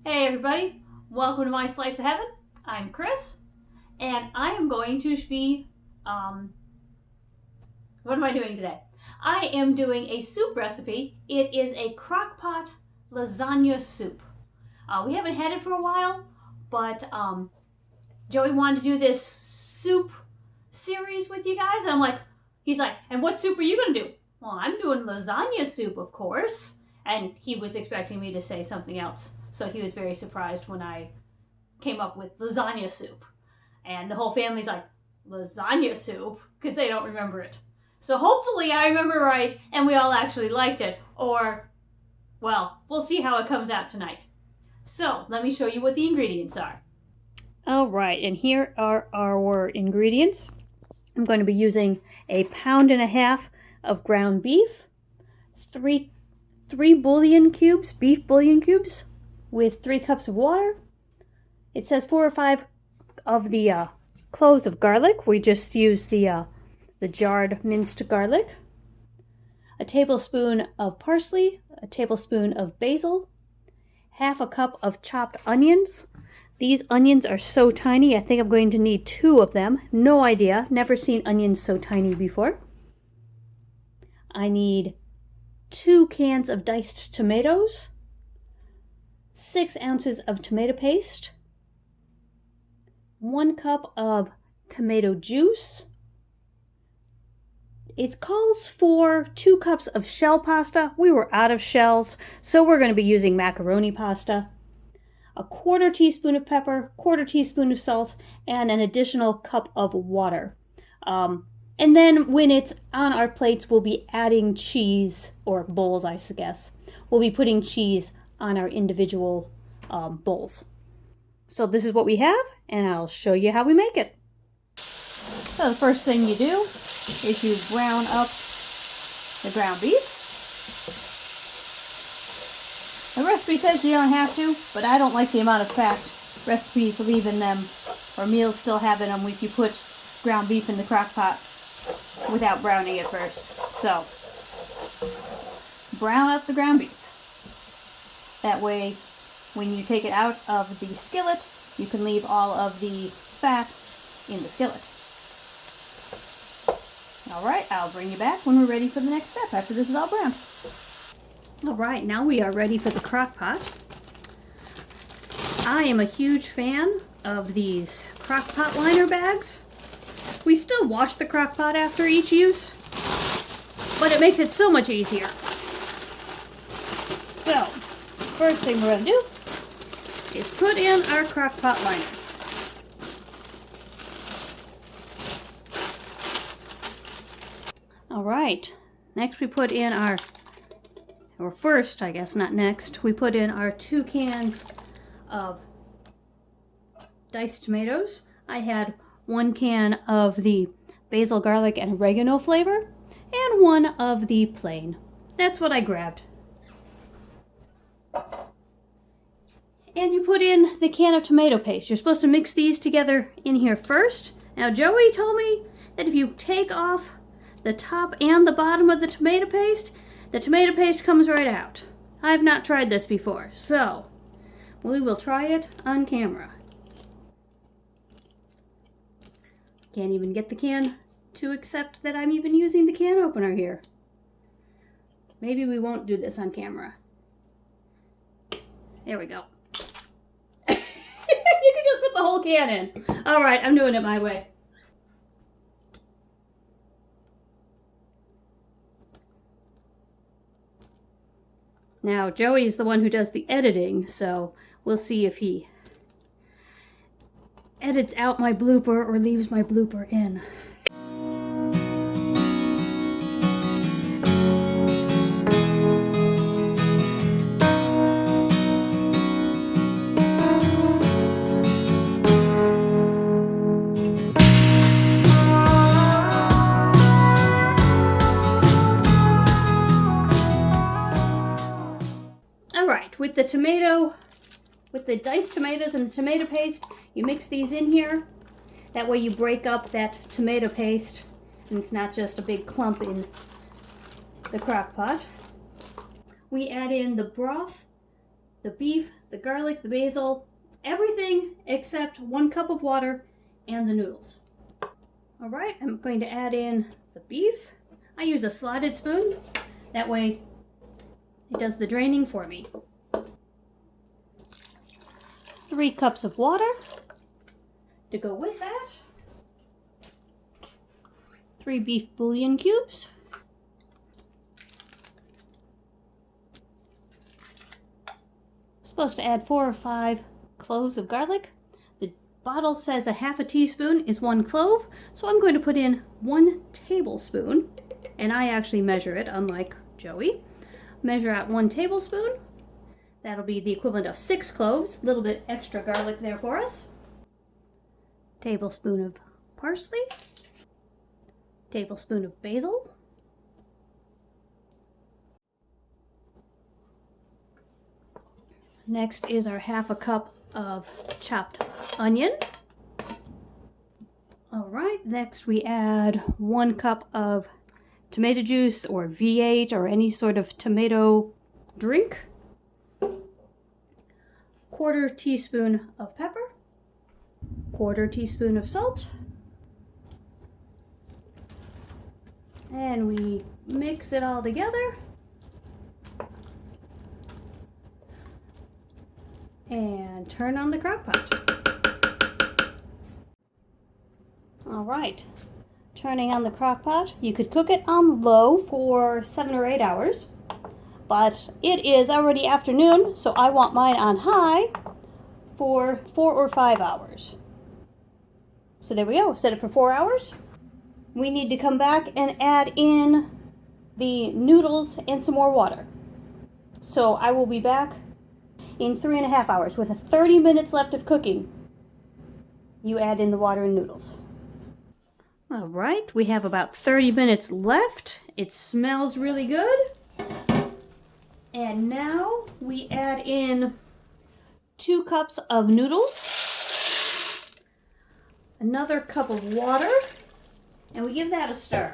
Hey everybody, welcome to my slice of heaven. I'm Kris, and I am going to be, what am I doing today? I am doing a soup recipe. It is a crockpot lasagna soup. We haven't had it for a while, but Joey wanted to do this soup series with you guys, and he's like, and what soup are you gonna do? Well, I'm doing lasagna soup, of course, and he was expecting me to say something else. So he was very surprised when I came up with lasagna soup. And the whole family's like, lasagna soup? Because they don't remember it. So hopefully I remember right and we all actually liked it. Or, well, we'll see how it comes out tonight. So let me show you what the ingredients are. All right, and here are our ingredients. I'm going to be using 1.5 pounds of ground beef, three bouillon cubes, beef bouillon cubes, with 3 cups of water. It says 4 or 5 of the cloves of garlic. We just use the jarred minced garlic. A tablespoon of parsley, a tablespoon of basil, 1/2 cup of chopped onions. These onions are so tiny, I think I'm going to need 2 of them. No idea, never seen onions so tiny before. I need 2 cans of diced tomatoes, 6 ounces of tomato paste, 1 cup of tomato juice. It calls for 2 cups of shell pasta. We were out of shells, so we're going to be using macaroni pasta. 1/4 teaspoon of pepper, 1/4 teaspoon of salt, and an additional cup of water. And then when it's on our plates, we'll be adding cheese, or bowls, I guess. We'll be putting cheese on our individual bowls. So this is what we have, and I'll show you how we make it. So the first thing you do is you brown up the ground beef. The recipe says you don't have to, but I don't like the amount of fat recipes leave in them, or meals still have in them if you put ground beef in the crock pot without browning it first. So, brown up the ground beef. That way, when you take it out of the skillet, you can leave all of the fat in the skillet. Alright, I'll bring you back when we're ready for the next step after this is all browned. Alright, now we are ready for the crock pot. I am a huge fan of these crock pot liner bags. We still wash the crock pot after each use, but it makes it so much easier. So, first thing we're going to do is put in our crock pot liner. Alright, next we put in our, or first, I guess, not next, we put in our 2 cans of diced tomatoes. I had 1 can of the basil, garlic, and oregano flavor, and 1 of the plain. That's what I grabbed. And you put in the can of tomato paste. You're supposed to mix these together in here first. Now, Joey told me that if you take off the top and the bottom of the tomato paste comes right out. I've not tried this before, so we will try it on camera. Can't even get the can to accept that I'm even using the can opener here. Maybe we won't do this on camera. There we go. You can just put the whole can in. All right, I'm doing it my way. Now, Joey is the one who does the editing, so we'll see if he edits out my blooper or leaves my blooper in. Alright, with the diced tomatoes and the tomato paste, you mix these in here. That way you break up that tomato paste and it's not just a big clump in the crock pot. We add in the broth, the beef, the garlic, the basil, everything except 1 cup of water and the noodles. All right, I'm going to add in the beef. I use a slotted spoon. That way it does the draining for me. 3 cups of water to go with that. 3 beef bouillon cubes. Supposed to add 4 or 5 cloves of garlic. The bottle says a half a teaspoon is 1 clove, so I'm going to put in 1 tablespoon, and I actually measure it, unlike Joey. Measure out 1 tablespoon. That'll be the equivalent of 6 cloves, a little bit extra garlic there for us. Tablespoon of parsley. Tablespoon of basil. Next is our half a cup of chopped onion. All right, next we add 1 cup of tomato juice or V8 or any sort of tomato drink. 1/4 teaspoon of pepper. 1/4 teaspoon of salt. And we mix it all together. And turn on the crock pot. All right, turning on the crock pot. You could cook it on low for 7 or 8 hours, but it is already afternoon, so I want mine on high for 4 or 5 hours. So there we go, set it for 4 hours. We need to come back and add in the noodles and some more water. So I will be back in 3.5 hours with 30 minutes left of cooking. You add in the water and noodles. All right, we have about 30 minutes left. It smells really good. And now we add in 2 cups of noodles, another cup of water, and we give that a stir.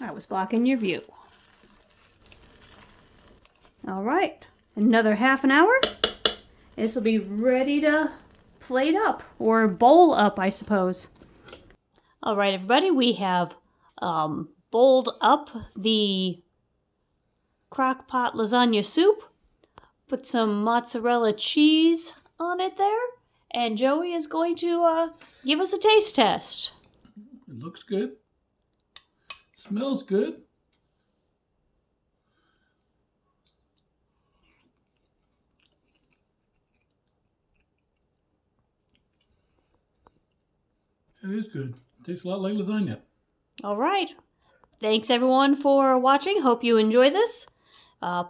I was blocking your view. All right, another half an hour. This will be ready to plate up, or bowl up, I suppose. All right, everybody, we have bowled up the crock pot lasagna soup. Put some mozzarella cheese on it there, and Joey is going to give us a taste test. It looks good. Smells good. It is good. Tastes a lot like lasagna. All right. Thanks, everyone, for watching. Hope you enjoy this.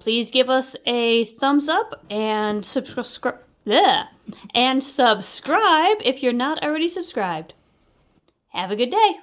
Please give us a thumbs up and subscribe if you're not already subscribed. Have a good day.